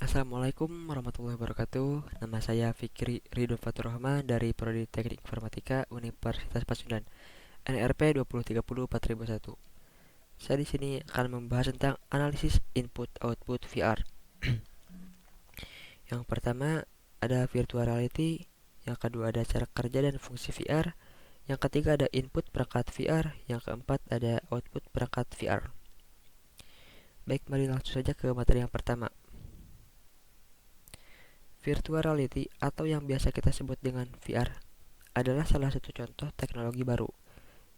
Assalamualaikum warahmatullahi wabarakatuh. Nama saya Fikri Ridho Fatur Rahman dari Prodi Teknik Informatika Universitas Pasundan, NRP 2030401. Saya di sini akan membahas tentang analisis input output VR. Yang pertama ada virtual reality, yang kedua ada cara kerja dan fungsi VR, yang ketiga ada input perangkat VR, yang keempat ada output perangkat VR. Baik, mari langsung saja ke materi yang pertama. Virtual reality atau yang biasa kita sebut dengan VR adalah salah satu contoh teknologi baru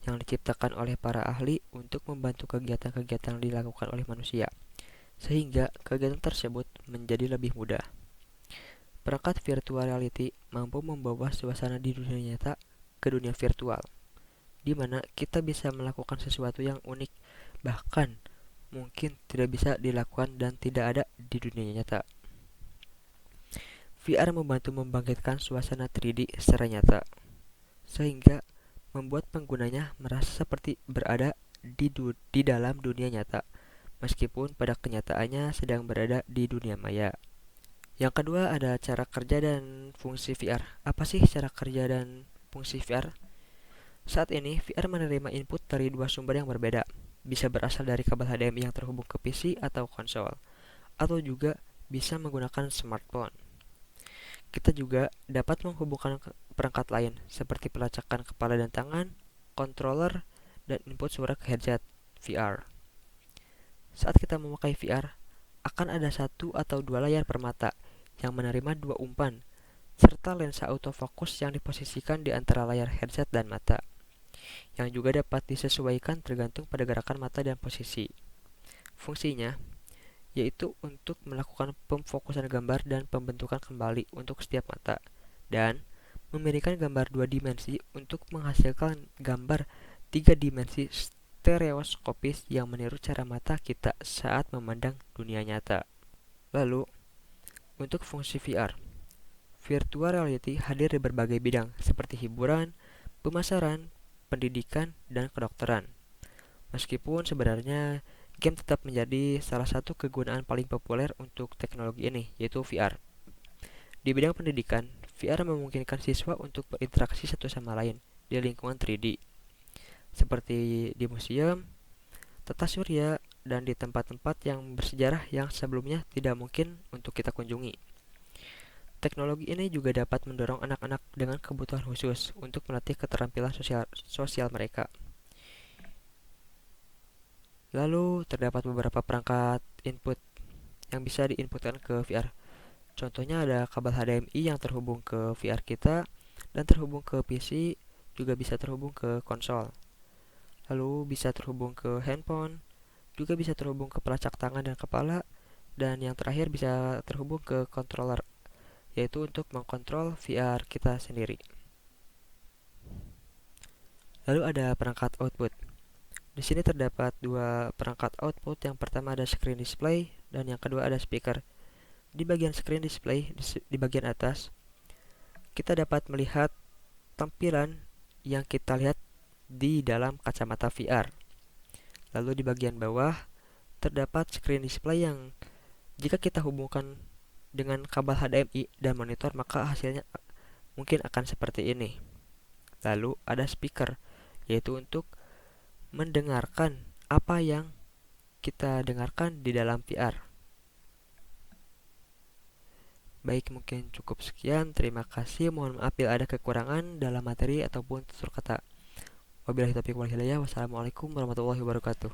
yang diciptakan oleh para ahli untuk membantu kegiatan-kegiatan yang dilakukan oleh manusia, sehingga kegiatan tersebut menjadi lebih mudah. Perangkat virtual reality mampu membawa suasana di dunia nyata ke dunia virtual, di mana kita bisa melakukan sesuatu yang unik, bahkan mungkin tidak bisa dilakukan dan tidak ada di dunia nyata. VR membantu membangkitkan suasana 3D secara nyata, sehingga membuat penggunanya merasa seperti berada di dalam dunia nyata, meskipun pada kenyataannya sedang berada di dunia maya. Yang kedua ada cara kerja dan fungsi VR. Apa sih cara kerja dan fungsi VR? Saat ini, VR menerima input dari dua sumber yang berbeda. Bisa berasal dari kabel HDMI yang terhubung ke PC atau konsol, atau juga bisa menggunakan smartphone. Kita juga dapat menghubungkan perangkat lain seperti pelacakan kepala dan tangan, controller, dan input suara ke headset VR. Saat kita memakai VR, akan ada satu atau dua layar permata yang menerima dua umpan, serta lensa autofocus yang diposisikan di antara layar headset dan mata, yang juga dapat disesuaikan tergantung pada gerakan mata dan posisi. Fungsinya yaitu untuk melakukan pemfokusan gambar dan pembentukan kembali untuk setiap mata, dan memberikan gambar dua dimensi untuk menghasilkan gambar tiga dimensi stereoskopis yang meniru cara mata kita saat memandang dunia nyata. Lalu, untuk fungsi VR, virtual reality hadir di berbagai bidang seperti hiburan, pemasaran, pendidikan, dan kedokteran. Meskipun sebenarnya game tetap menjadi salah satu kegunaan paling populer untuk teknologi ini, yaitu VR. Di bidang pendidikan, VR memungkinkan siswa untuk berinteraksi satu sama lain di lingkungan 3D, seperti di museum, tata surya, dan di tempat-tempat yang bersejarah yang sebelumnya tidak mungkin untuk kita kunjungi. Teknologi ini juga dapat mendorong anak-anak dengan kebutuhan khusus untuk melatih keterampilan sosial mereka. Lalu, terdapat beberapa perangkat input yang bisa diinputkan ke VR. Contohnya ada kabel HDMI yang terhubung ke VR kita dan terhubung ke PC, juga bisa terhubung ke konsol. Lalu bisa terhubung ke handphone, juga bisa terhubung ke pelacak tangan dan kepala, dan yang terakhir bisa terhubung ke controller, yaitu untuk mengkontrol VR kita sendiri. Lalu ada perangkat output. Di sini terdapat dua perangkat output. Yang pertama ada screen display dan yang kedua ada speaker. Di bagian screen display di bagian atas, kita dapat melihat tampilan yang kita lihat di dalam kacamata VR. Lalu di bagian bawah terdapat screen display yang jika kita hubungkan dengan kabel HDMI dan monitor, maka hasilnya mungkin akan seperti ini. Lalu ada speaker, yaitu untuk mendengarkan apa yang kita dengarkan di dalam VR. Baik, mungkin cukup sekian. Terima kasih. Mohon maaf bila ada kekurangan dalam materi ataupun tutur kata. Wabillahi taufiq wal hidayah. Wassalamualaikum warahmatullahi wabarakatuh.